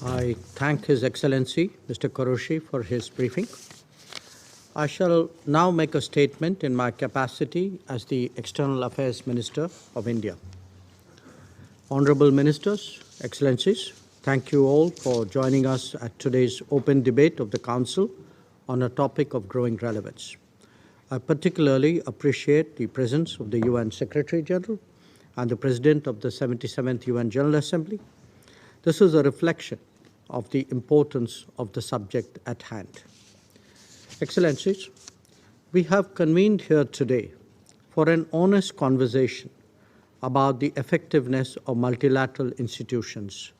I thank His Excellency, Mr. Koroshi, for his briefing. I shall now make a statement in my capacity as the External Affairs Minister of India. Honorable Ministers, Excellencies, thank you all for joining us at today's open debate of the Council on a topic of growing relevance. I particularly appreciate the presence of the UN Secretary General and the President of the 77th UN General Assembly. This is a reflection of the importance of the subject at hand. Excellencies, we have convened here today for an honest conversation about the effectiveness of multilateral institutions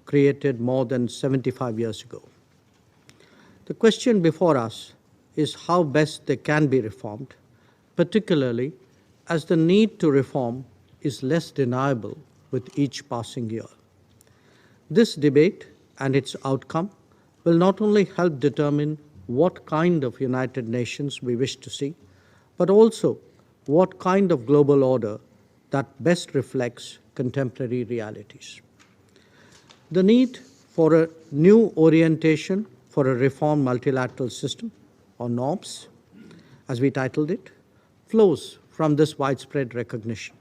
created more than 75 years ago. The question before us is how best they can be reformed, particularly as the need to reform is less deniable with each passing year. This debate and its outcome will not only help determine what kind of United Nations we wish to see, but also what kind of global order that best reflects contemporary realities. The need for a new orientation for a reformed multilateral system, or norms, as we titled it, flows from this widespread recognition.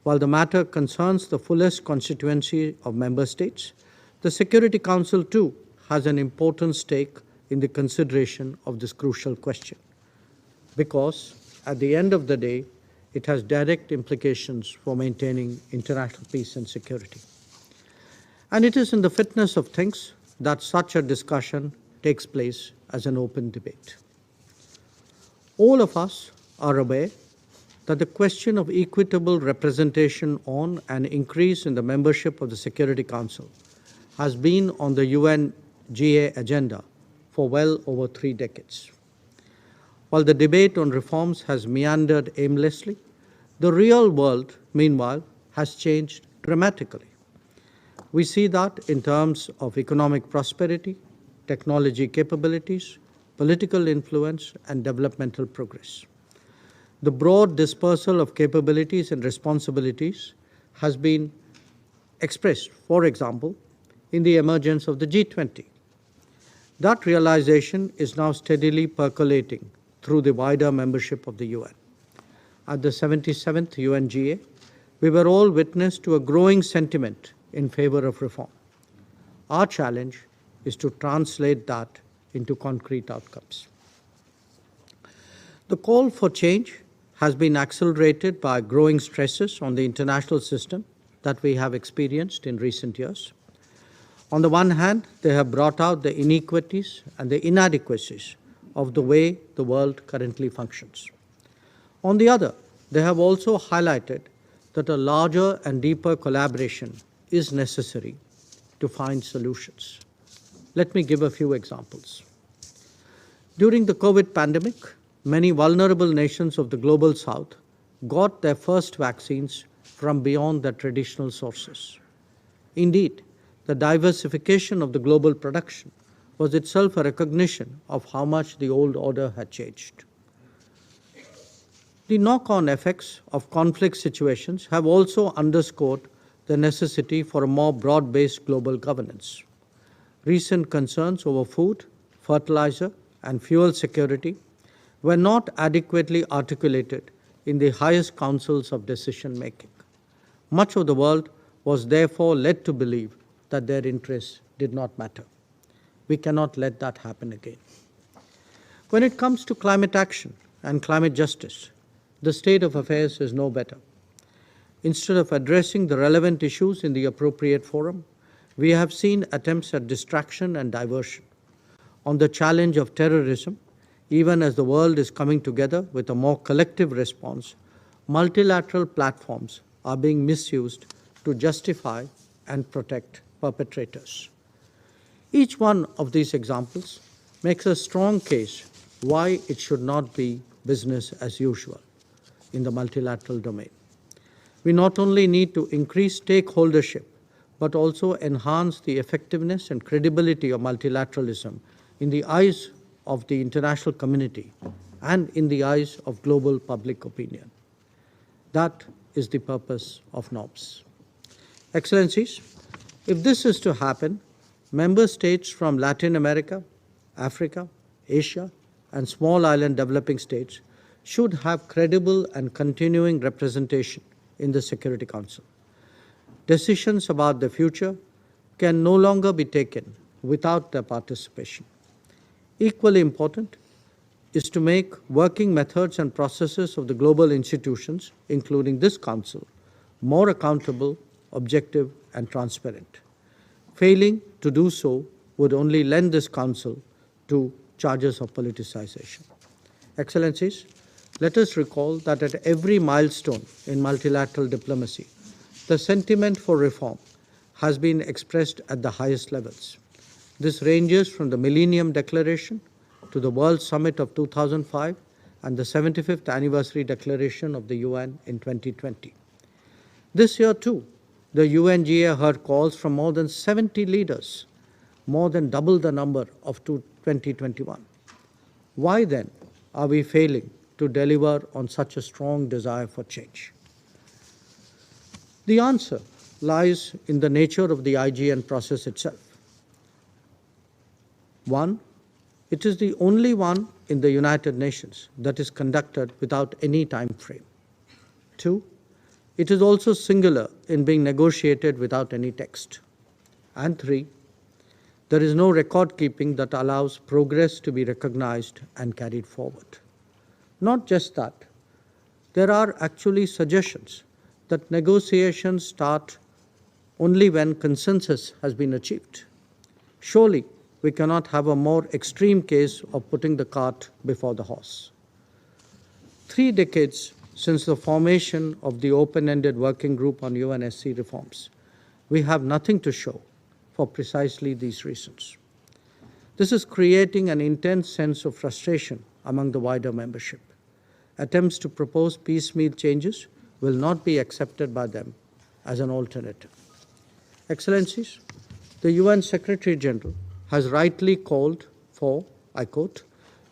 While the matter concerns the fullest constituency of member states, the Security Council too has an important stake in the consideration of this crucial question, because at the end of the day, it has direct implications for maintaining international peace and security. And it is in the fitness of things that such a discussion takes place as an open debate. All of us are aware that the question of equitable representation on and increase in the membership of the Security Council has been on the UNGA agenda for well over 3 decades. While the debate on reforms has meandered aimlessly, the real world, meanwhile, has changed dramatically. We see that in terms of economic prosperity, technology capabilities, political influence, and developmental progress. The broad dispersal of capabilities and responsibilities has been expressed, for example, in the emergence of the G20. That realization is now steadily percolating through the wider membership of the UN. At the 77th UNGA, we were all witness to a growing sentiment in favor of reform. Our challenge is to translate that into concrete outcomes. The call for change has been accelerated by growing stresses on the international system that we have experienced in recent years. On the one hand, they have brought out the inequities and the inadequacies of the way the world currently functions. On the other, they have also highlighted that a larger and deeper collaboration is necessary to find solutions. Let me give a few examples. During the COVID pandemic, many vulnerable nations of the global south got their first vaccines from beyond their traditional sources. Indeed, the diversification of the global production was itself a recognition of how much the old order had changed. The knock-on effects of conflict situations have also underscored the necessity for a more broad-based global governance. Recent concerns over food, fertilizer, and fuel security were not adequately articulated in the highest councils of decision-making. Much of the world was therefore led to believe that their interests did not matter. We cannot let that happen again. When it comes to climate action and climate justice, the state of affairs is no better. Instead of addressing the relevant issues in the appropriate forum, we have seen attempts at distraction and diversion. On the challenge of terrorism, even as the world is coming together with a more collective response, multilateral platforms are being misused to justify and protect perpetrators. Each one of these examples makes a strong case why it should not be business as usual in the multilateral domain. We not only need to increase stakeholdership, but also enhance the effectiveness and credibility of multilateralism in the eyes of the international community and in the eyes of global public opinion. That is the purpose of norms. Excellencies, if this is to happen, Member states from Latin America, Africa, Asia, and small island developing states should have credible and continuing representation in the Security Council. Decisions about the future can no longer be taken without their participation. Equally important is to make working methods and processes of the global institutions, including this Council, more accountable, objective, and transparent. Failing to do so would only lend this Council to charges of politicization. Excellencies, let us recall that at every milestone in multilateral diplomacy, the sentiment for reform has been expressed at the highest levels. This ranges from the Millennium Declaration to the World Summit of 2005 and the 75th Anniversary Declaration of the UN in 2020. This year, too, the UNGA heard calls from more than 70 leaders, more than double the number of 2021. Why then are we failing to deliver on such a strong desire for change? The answer lies in the nature of the IGN process itself. One, it is the only one in the United Nations that is conducted without any time frame. Two, it is also singular in being negotiated without any text. And three, there is no record keeping that allows progress to be recognized and carried forward. Not just that, there are actually suggestions that negotiations start only when consensus has been achieved. Surely, we cannot have a more extreme case of putting the cart before the horse. 3 decades since the formation of the open-ended working group on UNSC reforms, we have nothing to show for precisely these reasons. This is creating an intense sense of frustration among the wider membership. Attempts to propose piecemeal changes will not be accepted by them as an alternative. Excellencies, the UN Secretary General has rightly called for, I quote,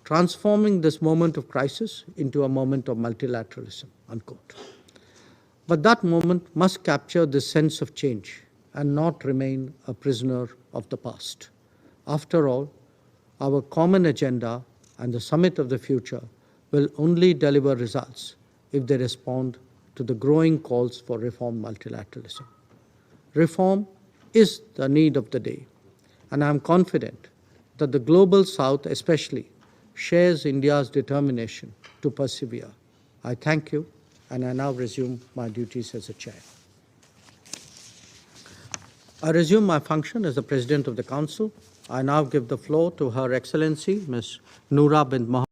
transforming this moment of crisis into a moment of multilateralism, unquote. But that moment must capture this sense of change and not remain a prisoner of the past. After all, our common agenda and the summit of the future will only deliver results if they respond to the growing calls for reform multilateralism. Reform is the need of the day, and I am confident that the Global South especially shares India's determination to persevere. I thank you, and I now resume my duties as a chair. I resume my function as the President of the Council. I now give the floor to Her Excellency, Ms. Noura bint Mohammed.